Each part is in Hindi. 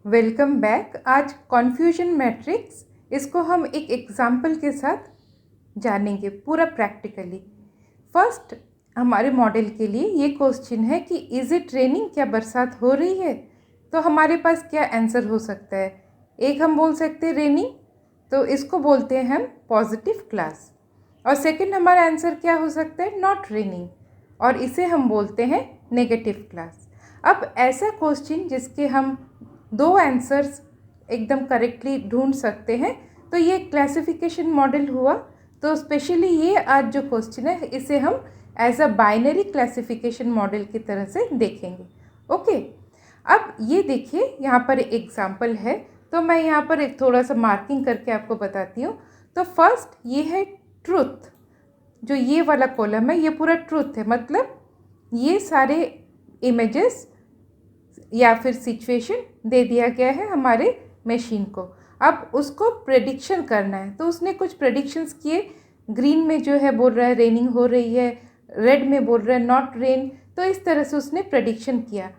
Welcome back. आज कॉन्फ्यूजन मैट्रिक्स, इसको हम एक एग्जाम्पल के साथ जानेंगे पूरा प्रैक्टिकली। फर्स्ट, हमारे मॉडल के लिए ये क्वेश्चन है कि इज़ इट रेनिंग, क्या बरसात हो रही है। तो हमारे पास क्या आंसर हो सकता है। एक हम बोल सकते हैं रेनिंग, तो इसको बोलते हैं हम पॉजिटिव क्लास। और सेकंड हमारा आंसर क्या हो सकता है, नॉट रेनिंग, और इसे हम बोलते हैं नेगेटिव क्लास। अब ऐसा क्वेश्चन जिसके हम दो आंसर्स एकदम करेक्टली ढूंढ सकते हैं, तो ये क्लासिफिकेशन मॉडल हुआ। तो स्पेशली ये आज जो क्वेश्चन है इसे हम as a binary classification model की तरह से देखेंगे। ओके, अब ये देखिए यहाँ पर एग्जाम्पल है, तो मैं यहाँ पर एक थोड़ा सा मार्किंग करके आपको बताती हूँ। तो फर्स्ट ये है ट्रुथ, जो ये वाला कॉलम है ये पूरा ट्रुथ है, मतलब ये सारे इमेजेस या फिर सिचुएशन दे दिया गया है हमारे मशीन को। अब उसको प्रेडिक्शन करना है, तो उसने कुछ प्रेडिक्शंस किए। ग्रीन में जो है बोल रहा है रेनिंग हो रही है, रेड में बोल रहा है नॉट रेन। तो इस तरह से उसने प्रेडिक्शन किया।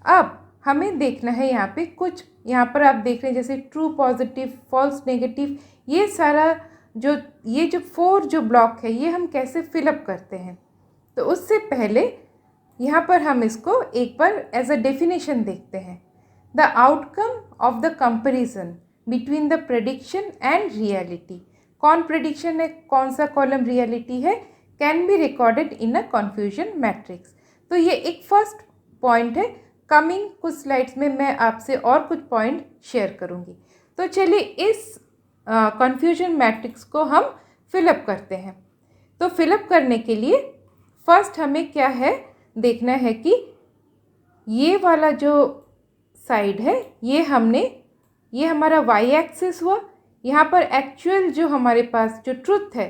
अब हमें देखना है यहाँ पे कुछ, यहाँ पर आप देख रहे हैं जैसे ट्रू, पॉजिटिव, फॉल्स, नेगेटिव, ये सारा जो 4 जो ब्लॉक है ये हम कैसे फिलअप करते हैं। तो उससे पहले यहाँ पर हम इसको एक बार एज अ डेफिनेशन देखते हैं। The outcome of the comparison between the prediction and reality. कौन प्रेडिक्शन है, कौन सा कॉलम रियलिटी है, can be recorded in a confusion matrix. तो ये एक फर्स्ट पॉइंट है। कमिंग कुछ स्लाइड्स में मैं आपसे और कुछ पॉइंट शेयर करूँगी। तो चलिए इस कन्फ्यूजन मैट्रिक्स को हम फिलअप करते हैं। तो फिलअप करने के लिए फर्स्ट हमें क्या है देखना है कि ये वाला जो साइड है ये हमारा वाई एक्सिस हुआ। यहाँ पर एक्चुअल जो हमारे पास जो ट्रुथ है,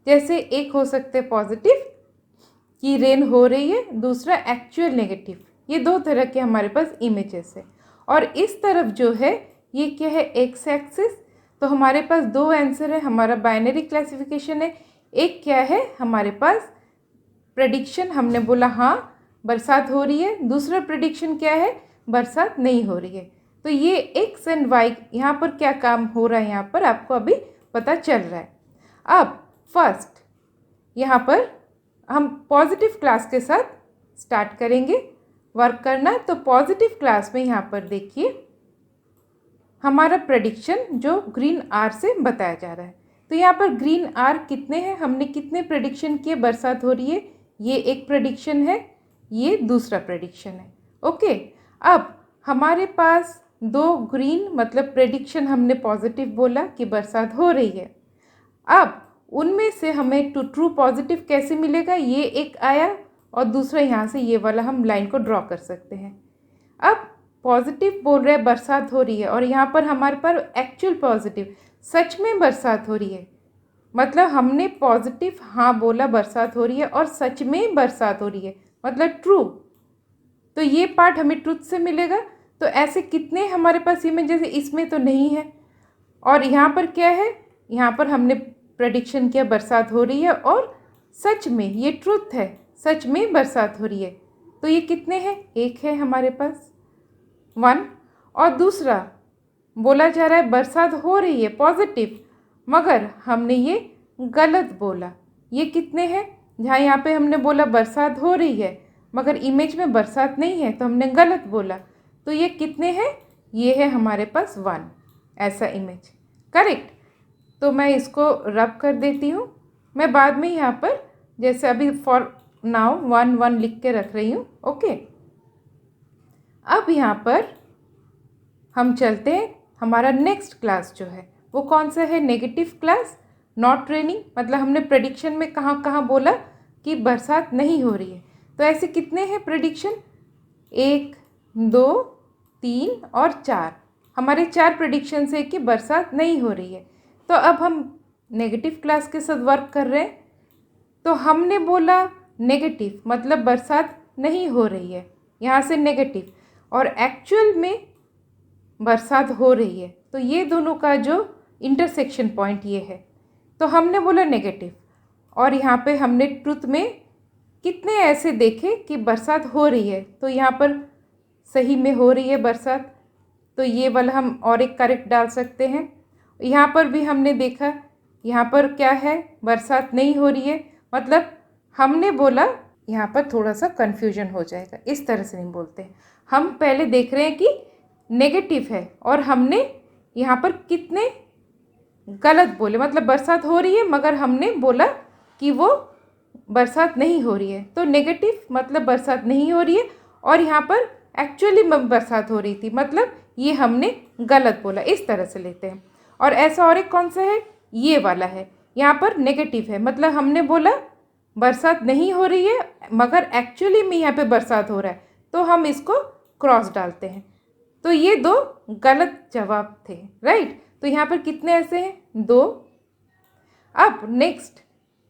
जैसे एक हो सकते हैं पॉजिटिव कि रेन हो रही है, दूसरा एक्चुअल नेगेटिव। ये दो तरह के हमारे पास इमेजेस है। और इस तरफ जो है ये क्या है, एक्स एक्सिस। तो हमारे पास दो आंसर है, हमारा बाइनरी क्लासिफिकेशन है। एक क्या है हमारे पास प्रेडिक्शन, हमने बोला हाँ बरसात हो रही है। दूसरा प्रेडिक्शन क्या है, बरसात नहीं हो रही है। तो ये एक्स एंड वाई यहाँ पर क्या काम हो रहा है, यहाँ पर आपको अभी पता चल रहा है। अब फर्स्ट यहाँ पर हम पॉजिटिव क्लास के साथ स्टार्ट करेंगे वर्क करना। तो पॉजिटिव क्लास में यहाँ पर देखिए हमारा प्रेडिक्शन जो ग्रीन आर से बताया जा रहा है। तो यहाँ पर ग्रीन आर कितने हैं, हमने कितने प्रेडिक्शन किए बरसात हो रही है, ये एक प्रेडिक्शन है, ये दूसरा प्रेडिक्शन है। ओके, अब हमारे पास दो ग्रीन मतलब प्रेडिक्शन हमने पॉजिटिव बोला कि बरसात हो रही है। अब उनमें से हमें ट्रू पॉजिटिव कैसे मिलेगा, ये एक आया और दूसरा यहाँ से ये वाला हम लाइन को ड्रॉ कर सकते हैं। अब पॉजिटिव बोल रहे हैं बरसात हो रही है और यहाँ पर हमारे पास एक्चुअल पॉजिटिव, सच में बरसात हो रही है। मतलब हमने पॉजिटिव हाँ बोला बरसात हो रही है और सच में बरसात हो रही है, मतलब ट्रू। तो ये पार्ट हमें ट्रुथ से मिलेगा। तो ऐसे कितने हमारे पास इमेजेस है, इसमें तो नहीं है। और यहाँ पर क्या है, यहाँ पर हमने प्रेडिक्शन किया बरसात हो रही है और सच में ये ट्रुथ है, सच में बरसात हो रही है। तो ये कितने हैं, एक है हमारे पास 1। और दूसरा बोला जा रहा है बरसात हो रही है पॉजिटिव, मगर हमने ये गलत बोला। ये कितने हैं, जहाँ यहाँ पे हमने बोला बरसात हो रही है मगर इमेज में बरसात नहीं है, तो हमने गलत बोला। तो ये कितने हैं, ये है हमारे पास 1 ऐसा इमेज, करेक्ट। तो मैं इसको रब कर देती हूँ। मैं बाद में यहाँ पर जैसे अभी फॉर नाउ 1 1 लिख के रख रही हूँ। ओके, अब यहाँ पर हम चलते हैं। हमारा नेक्स्ट क्लास जो है वो कौन सा है, नेगेटिव क्लास, नॉट रेनिंग। मतलब हमने प्रेडिक्शन में कहाँ कहाँ बोला कि बरसात नहीं हो रही है। तो ऐसे कितने हैं प्रेडिक्शन, 1 2 3 और 4। हमारे 4 प्रेडिक्शन है कि बरसात नहीं हो रही है। तो अब हम नेगेटिव क्लास के साथ वर्क कर रहे हैं। तो हमने बोला नेगेटिव मतलब बरसात नहीं हो रही है, यहाँ से नेगेटिव, और एक्चुअल में बरसात हो रही है। तो ये दोनों का जो इंटरसेक्शन पॉइंट ये है। तो हमने बोला नेगेटिव, और यहाँ पे हमने ट्रुथ में कितने ऐसे देखे कि बरसात हो रही है। तो यहाँ पर सही में हो रही है बरसात। तो ये वाला हम और एक करेक्ट डाल सकते हैं। यहाँ पर भी हमने देखा, यहाँ पर क्या है, बरसात नहीं हो रही है, मतलब हमने बोला, यहाँ पर थोड़ा सा कन्फ्यूजन हो जाएगा, इस तरह से नहीं बोलते हैं। हम पहले देख रहे हैं कि नेगेटिव है और हमने यहाँ पर कितने गलत बोले, मतलब बरसात हो रही है मगर हमने बोला कि वो बरसात नहीं हो रही है, तो नेगेटिव मतलब बरसात नहीं हो रही है, और यहाँ पर एक्चुअली बरसात हो रही थी, मतलब ये हमने गलत बोला, इस तरह से लेते हैं। और ऐसा और एक कौन सा है, ये वाला है, यहाँ पर नेगेटिव है, मतलब हमने बोला बरसात नहीं हो रही है मगर एक्चुअली में यहाँ पे बरसात हो रहा है, तो हम इसको क्रॉस डालते हैं। तो ये दो गलत जवाब थे, राइट। तो यहाँ पर कितने ऐसे हैं, 2। अब नेक्स्ट,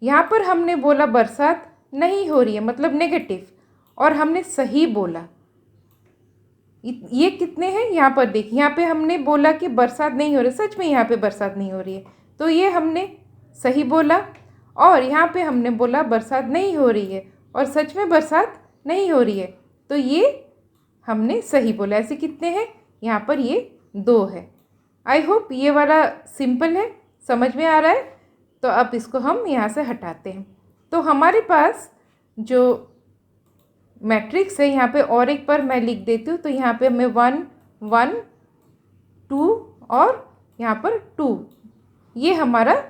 यहाँ पर हमने बोला बरसात नहीं हो रही है, मतलब नेगेटिव, और हमने सही बोला। ये कितने हैं, यहाँ पर देखिए, यहाँ पे हमने बोला कि बरसात नहीं हो रही, सच में यहाँ पे बरसात नहीं हो रही है, तो ये हमने सही बोला। और यहाँ पे हमने बोला बरसात नहीं हो रही है और सच में बरसात नहीं हो रही है, तो ये हमने सही बोला। ऐसे कितने हैं, यहाँ पर ये 2 है। आई होप ये वाला सिंपल है, समझ में आ रहा है। तो अब इसको हम यहाँ से हटाते हैं। तो हमारे पास जो मैट्रिक्स है, यहाँ पे और एक पर मैं लिख देती हूँ, तो यहाँ पे हमें 1 1 2 और यहाँ पर 2, ये हमारा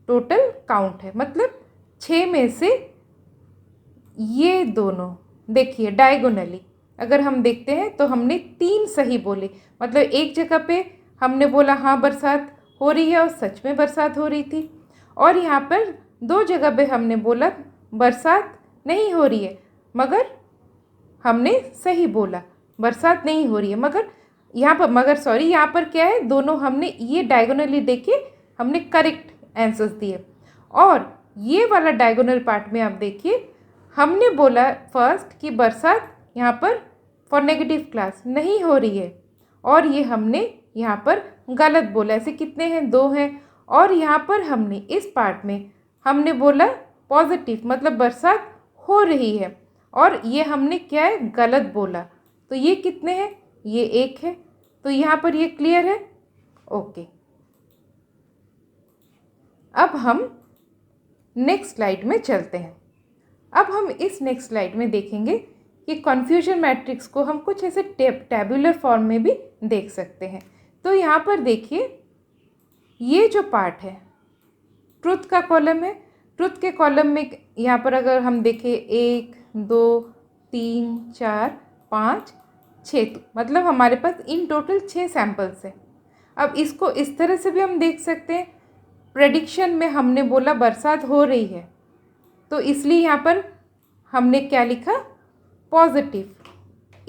टोटल काउंट है। मतलब 6 में से ये दोनों देखिए डायगोनली अगर हम देखते हैं तो हमने 3 सही बोले, मतलब एक जगह पे हमने बोला हाँ बरसात हो रही है और सच में बरसात हो रही थी, और यहाँ पर 2 जगह पे हमने बोला बरसात नहीं हो रही है मगर हमने सही बोला बरसात नहीं हो रही है, मगर यहाँ पर क्या है, दोनों हमने ये डायगोनली देखे, हमने करेक्ट आंसर्स दिए। और ये वाला डायगोनल पार्ट में आप देखिए, हमने बोला फर्स्ट कि बरसात यहाँ पर फॉर नेगेटिव क्लास नहीं हो रही है, और ये हमने यहाँ पर गलत बोला। ऐसे कितने हैं, 2 हैं। और यहाँ पर हमने इस पार्ट में हमने बोला पॉजिटिव, मतलब बरसात हो रही है, और ये हमने क्या है, गलत बोला। तो ये कितने हैं, ये 1 है। तो यहाँ पर ये क्लियर है, ओके। अब हम नेक्स्ट स्लाइड में चलते हैं। अब हम इस नेक्स्ट स्लाइड में देखेंगे कि कन्फ्यूजन मैट्रिक्स को हम कुछ ऐसे टैबुलर फॉर्म में भी देख सकते हैं। तो यहाँ पर देखिए, ये जो पार्ट है ट्रुथ का कॉलम है। ट्रुथ के कॉलम में यहाँ पर अगर हम देखें 1 2 3 4 5 6, मतलब हमारे पास इन टोटल 6 सैम्पल्स हैं। अब इसको इस तरह से भी हम देख सकते हैं, प्रेडिक्शन में हमने बोला बरसात हो रही है, तो इसलिए यहाँ पर हमने क्या लिखा, पॉजिटिव।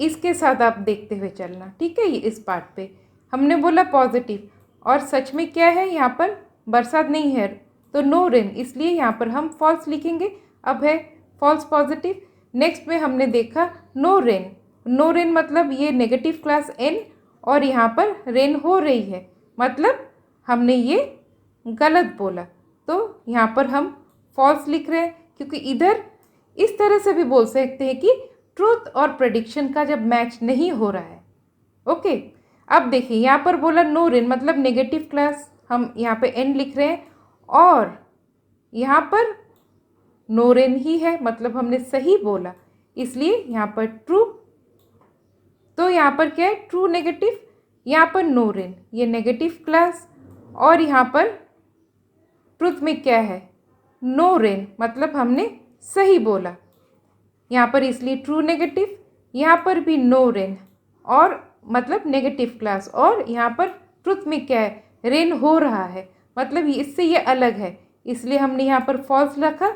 इसके साथ आप देखते हुए चलना, ठीक है। ये इस पार्ट पे हमने बोला पॉजिटिव, और सच में क्या है, यहाँ पर बरसात नहीं है, तो नो रेन, इसलिए यहाँ पर हम फॉल्स लिखेंगे। अब है फॉल्स पॉजिटिव। नेक्स्ट में हमने देखा नो रेन। नो रेन मतलब ये नेगेटिव क्लास n, और यहाँ पर रेन हो रही है, मतलब हमने ये गलत बोला, तो यहाँ पर हम फॉल्स लिख रहे हैं, क्योंकि इधर इस तरह से भी बोल सकते हैं कि ट्रूथ और प्रेडिक्शन का जब मैच नहीं हो रहा है, ओके। अब देखिए, यहाँ पर बोला नो रेन, मतलब नेगेटिव क्लास, हम यहाँ पे n लिख रहे हैं, और यहाँ पर नो रेन ही है, मतलब हमने सही बोला, इसलिए यहाँ पर ट्रू। तो यहाँ पर क्या है, ट्रू नेगेटिव, यहाँ पर नो रेन, ये नेगेटिव क्लास, और यहाँ पर ट्रुथ में क्या है, नो रेन, मतलब हमने सही बोला, यहाँ पर इसलिए ट्रू नेगेटिव। यहाँ पर भी नो रेन, और मतलब नेगेटिव क्लास, और यहाँ पर ट्रुथ में क्या है, रेन हो रहा है, मतलब इससे ये अलग है, इसलिए हमने यहाँ पर फॉल्स रखा,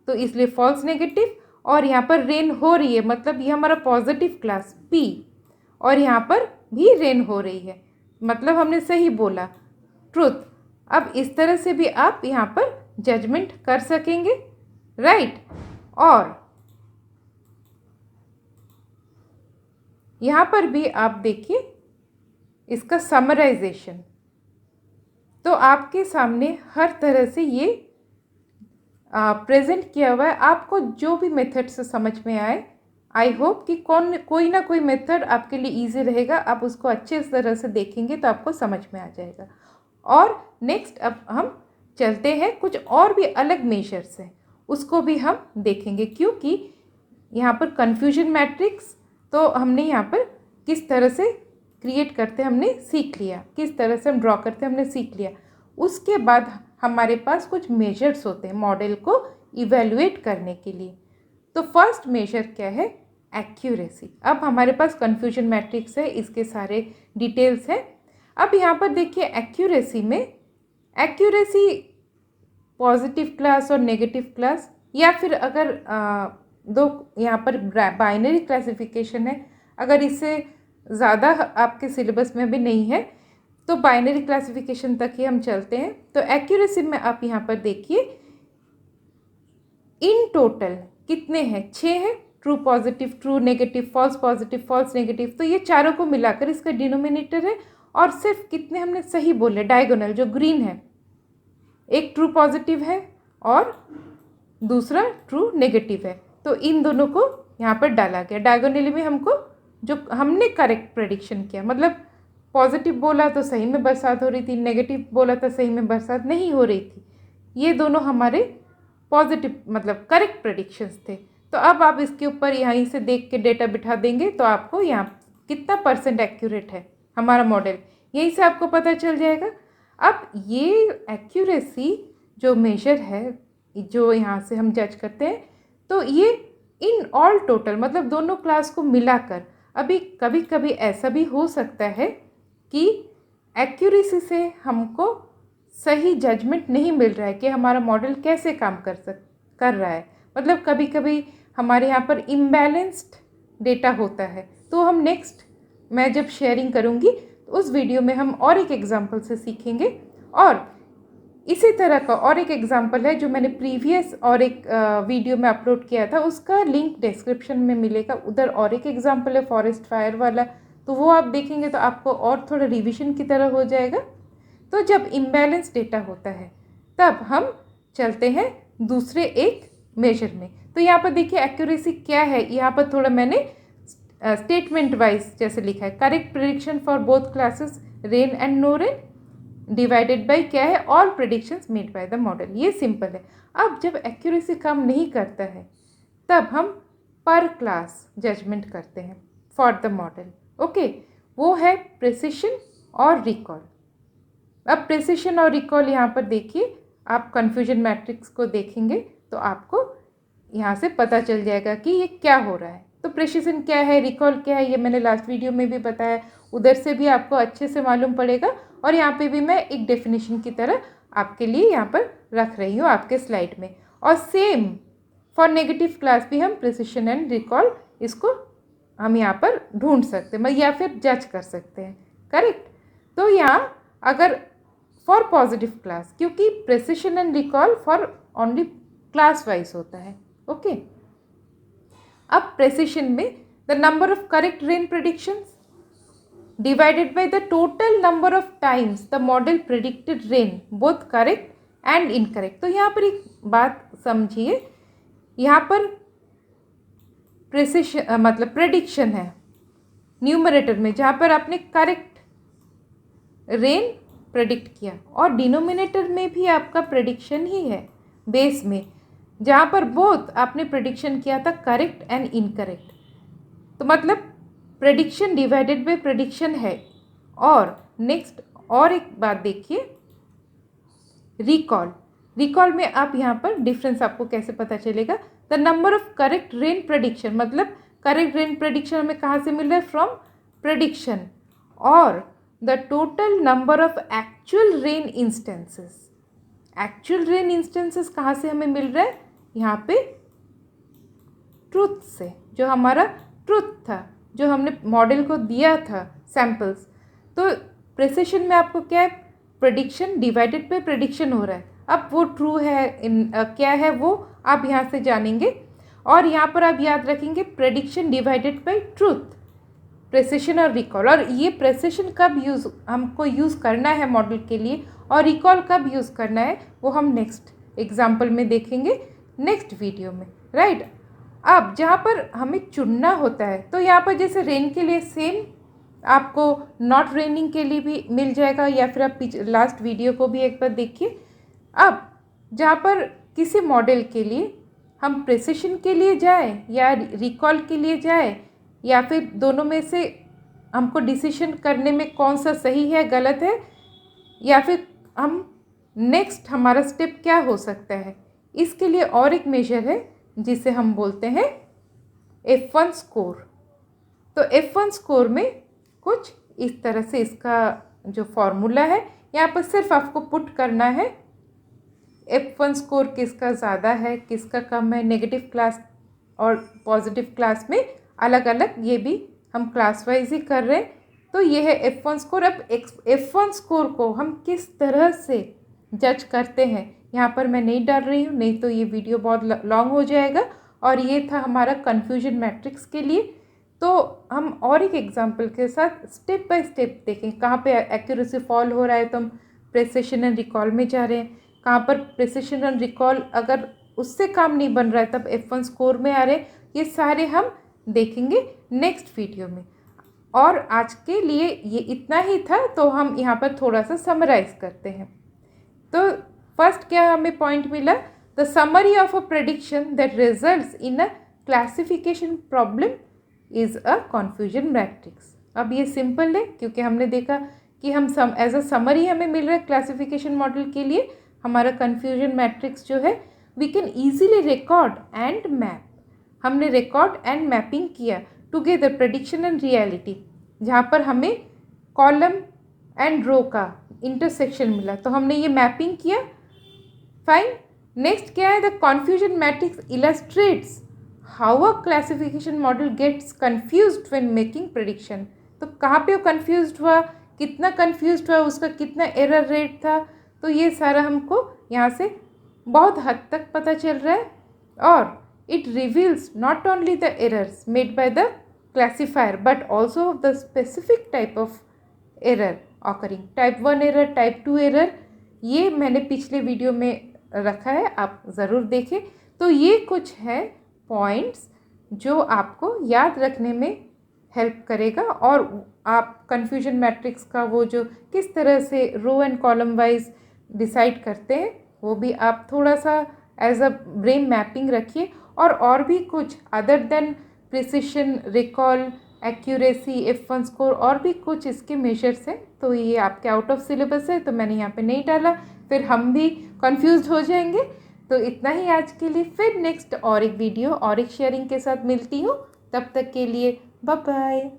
तो इसलिए फॉल्स नेगेटिव। और यहाँ पर रेन हो रही है, मतलब ये हमारा पॉजिटिव क्लास P, और यहाँ पर भी रेन हो रही है, मतलब हमने सही बोला, ट्रुथ। अब इस तरह से भी आप यहाँ पर जजमेंट कर सकेंगे, राइट। और यहाँ पर भी आप देखिए इसका समराइजेशन, तो आपके सामने हर तरह से ये प्रेजेंट किया हुआ है, आपको जो भी मेथड से समझ में आए आई होप कि कोई ना कोई मेथड आपके लिए ईजी रहेगा, आप उसको अच्छे तरह से देखेंगे तो आपको समझ में आ जाएगा। और नेक्स्ट अब हम चलते हैं, कुछ और भी अलग मेजर्स हैं उसको भी हम देखेंगे, क्योंकि यहाँ पर कन्फ्यूजन मैट्रिक्स तो हमने यहाँ पर किस तरह से क्रिएट करते हमने सीख लिया, किस तरह से हम ड्रॉ करते हमने सीख लिया। उसके बाद हमारे पास कुछ मेजर्स होते हैं मॉडल को इवेल्युएट करने के लिए। तो फर्स्ट मेजर क्या है? एक्यूरेसी। अब हमारे पास कन्फ्यूजन मैट्रिक्स है, इसके सारे डिटेल्स हैं। अब यहाँ पर देखिए एक्यूरेसी में, एक्यूरेसी पॉजिटिव क्लास और नेगेटिव क्लास, या फिर अगर दो यहाँ पर बाइनरी क्लासिफिकेशन है, अगर इससे ज़्यादा आपके सिलेबस में भी नहीं है तो बाइनरी क्लासिफिकेशन तक ही हम चलते हैं। तो एक्यूरेसी में आप यहाँ पर देखिए इन टोटल कितने हैं? 6 हैं, true positive, true negative, false positive, false negative. तो ये चारों को मिलाकर इसका डिनोमिनेटर है। और सिर्फ कितने हमने सही बोले, डायगोनल जो ग्रीन है, एक ट्रू पॉजिटिव है और दूसरा ट्रू नेगेटिव है, तो इन दोनों को यहाँ पर डाला गया। डायगोनली में हमको जो हमने करेक्ट प्रेडिक्शन किया, मतलब पॉजिटिव बोला तो सही में बरसात हो रही थी, नेगेटिव बोला तो सही में बरसात नहीं हो रही थी, ये दोनों हमारे पॉजिटिव मतलब करेक्ट प्रेडिक्शंस थे। तो अब आप इसके ऊपर यहीं से देख के डेटा बिठा देंगे तो आपको यहाँ कितना % एक्यूरेट है हमारा मॉडल, यहीं से आपको पता चल जाएगा। अब ये एक्यूरेसी जो मेजर है, जो यहाँ से हम जज करते हैं, तो ये इन ऑल टोटल मतलब दोनों क्लास को मिलाकर। अभी कभी कभी ऐसा भी हो सकता है कि एक्यूरेसी से हमको सही जजमेंट नहीं मिल रहा है कि हमारा मॉडल कैसे काम कर रहा है, मतलब कभी कभी हमारे यहाँ पर इम्बैलेंस्ड डेटा होता है। तो हम नेक्स्ट मैं जब शेयरिंग करूँगी तो उस वीडियो में हम और एक एग्जांपल से सीखेंगे। और इसी तरह का और एक एग्जांपल है जो मैंने प्रीवियस और एक वीडियो में अपलोड किया था, उसका लिंक डिस्क्रिप्शन में मिलेगा। उधर और एक एग्जांपल है फॉरेस्ट फायर वाला, तो वो आप देखेंगे तो आपको और थोड़ा रिवीजन की तरह हो जाएगा। तो जब इम्बैलेंस डेटा होता है तब हम चलते हैं दूसरे एक मेजर में। तो यहाँ पर देखिए एक्यूरेसी क्या है, यहाँ पर थोड़ा मैंने स्टेटमेंट वाइज जैसे लिखा है, correct prediction for both classes rain and no rain divided by क्या है, all predictions made by the model. ये सिंपल है। अब जब एक्यूरेसी काम नहीं करता है तब हम पर क्लास जजमेंट करते हैं फॉर द मॉडल। ओके, वो है प्रिसिशन और रिकॉल। अब प्रिसिशन और रिकॉल यहाँ पर देखिए, आप कन्फ्यूजन मैट्रिक्स को देखेंगे तो आपको यहाँ से पता चल जाएगा कि ये क्या हो रहा है। तो प्रिसिशन क्या है, रिकॉल क्या है, ये मैंने लास्ट वीडियो में भी बताया, उधर से भी आपको अच्छे से मालूम पड़ेगा। और यहाँ पे भी मैं एक डेफिनेशन की तरह आपके लिए यहाँ पर रख रही हूँ आपके स्लाइड में। और सेम फॉर नेगेटिव क्लास भी हम प्रिसिशन एंड रिकॉल इसको हम यहाँ पर ढूंढ सकते हैं या फिर जज कर सकते हैं। करेक्ट। तो यहाँ अगर फॉर पॉजिटिव क्लास, क्योंकि precision and recall for only class wise होता है। ओके, अब प्रिसिशन में the number of correct rain predictions divided by the total number of times the model predicted rain, both correct and incorrect। तो यहाँ पर एक बात समझिए, यहाँ पर प्रिसिशन मतलब प्रेडिक्शन है न्यूमरेटर में, जहाँ पर आपने करेक्ट रेन प्रेडिक्ट किया, और डिनोमिनेटर में भी आपका प्रेडिक्शन ही है बेस में, जहाँ पर बोथ आपने प्रेडिक्शन किया था करेक्ट एंड इनकरेक्ट। तो मतलब प्रेडिक्शन डिवाइडेड बाय प्रेडिक्शन है। और नेक्स्ट और एक बात देखिए, रिकॉल। रिकॉल में आप यहाँ पर डिफरेंस आपको कैसे पता चलेगा, the number of correct rain prediction, मतलब करेक्ट रेन प्रेडिक्शन हमें कहाँ से मिल रहा है, फ्रॉम प्रेडिक्शन, और the total number of actual rain instances. Actual rain instances कहाँ से हमें मिल रहा है, यहाँ पे ट्रुथ से, जो हमारा ट्रुथ था, जो हमने मॉडल को दिया था सैम्पल्स। तो प्रिसिशन में आपको क्या है, प्रेडिक्शन डिवाइडेड बाय प्रेडिक्शन हो रहा है। अब वो ट्रू है क्या है वो आप यहाँ से जानेंगे। और यहाँ पर आप याद रखेंगे prediction divided by truth, precision और रिकॉल। और ये प्रिसिशन कब हमको यूज़ करना है मॉडल के लिए, और रिकॉल कब यूज़ करना है, वो हम नेक्स्ट एग्जाम्पल में देखेंगे, नेक्स्ट वीडियो में। राइट। अब जहाँ पर हमें चुनना होता है तो यहाँ पर जैसे रेन के लिए सेम आपको नॉट रेनिंग के लिए भी मिल जाएगा, या फिर आप लास्ट वीडियो को भी एक बार देखिए। अब जहाँ पर किसी मॉडल के लिए हम प्रिसिशन के लिए जाए या रिकॉल के लिए जाए, या फिर दोनों में से हमको डिसीजन करने में कौन सा सही है गलत है, या फिर हम नेक्स्ट हमारा स्टेप क्या हो सकता है, इसके लिए और एक मेजर है जिसे हम बोलते हैं F1 स्कोर। तो F1 स्कोर में कुछ इस तरह से इसका जो फॉर्मूला है यहाँ पर सिर्फ आपको पुट करना है। F1 स्कोर किसका ज़्यादा है किसका कम है, नेगेटिव क्लास और पॉजिटिव क्लास में अलग अलग, ये भी हम क्लास वाइज ही कर रहे हैं। तो ये है F1 स्कोर। अब F1 स्कोर को हम किस तरह से जज करते हैं यहाँ पर मैं नहीं डाल रही हूँ, नहीं तो ये वीडियो बहुत लॉन्ग हो जाएगा। और ये था हमारा कन्फ्यूजन मैट्रिक्स के लिए। तो हम और एक एग्जांपल के साथ स्टेप बाय स्टेप देखें कहाँ पे एक्यूरेसी फॉल हो रहा है तो हम प्रिसिशन एंड रिकॉल में जा रहे हैं, कहाँ पर प्रिसिशन एंड रिकॉल अगर उससे काम नहीं बन रहा है तब F1 स्कोर में आ रहे हैं। ये सारे हम देखेंगे नेक्स्ट वीडियो में। और आज के लिए ये इतना ही था, तो हम यहाँ पर थोड़ा सा समराइज करते हैं। तो फर्स्ट क्या हमें पॉइंट मिला, the summary of a prediction that results in a classification problem is a confusion matrix. अब ये सिंपल है क्योंकि हमने देखा कि हम एज अ समरी हमें मिल रहा है क्लासिफिकेशन मॉडल के लिए। हमारा कन्फ्यूजन मैट्रिक्स जो है we can easily record and map. हमने रिकॉर्ड एंड मैपिंग किया टुगेदर प्रेडिक्शन एंड रियलिटी, जहाँ पर हमें कॉलम एंड रो का इंटरसेक्शन मिला तो हमने ये मैपिंग किया। फाइन। नेक्स्ट क्या है, the confusion matrix illustrates how a classification model gets confused when making prediction. तो कहाँ पे वो कन्फ्यूज्ड हुआ, कितना कन्फ्यूज्ड हुआ, उसका कितना एरर रेट था, तो ये सारा हमको यहाँ से बहुत हद तक पता चल रहा है। और it reveals not only the errors made by the classifier but also the specific type of error occurring, type 1 error, type 2 error। ये मैंने पिछले वीडियो में रखा है, आप ज़रूर देखें। तो ये कुछ है पॉइंट्स जो आपको याद रखने में हेल्प करेगा, और आप कन्फ्यूजन मैट्रिक्स का वो जो किस तरह से row and column wise decide करते हैं वो भी आप थोड़ा सा एज अ ब्रेन मैपिंग रखिए। और भी कुछ other than precision, recall, accuracy, F1 score, और भी कुछ इसके मेजर्स हैं। तो ये आपके आउट ऑफ सिलेबस है तो मैंने यहाँ पे नहीं डाला, फिर हम भी कंफ्यूज हो जाएंगे। तो इतना ही आज के लिए, फिर नेक्स्ट और एक वीडियो और एक शेयरिंग के साथ मिलती हूँ। तब तक के लिए बाय बाय।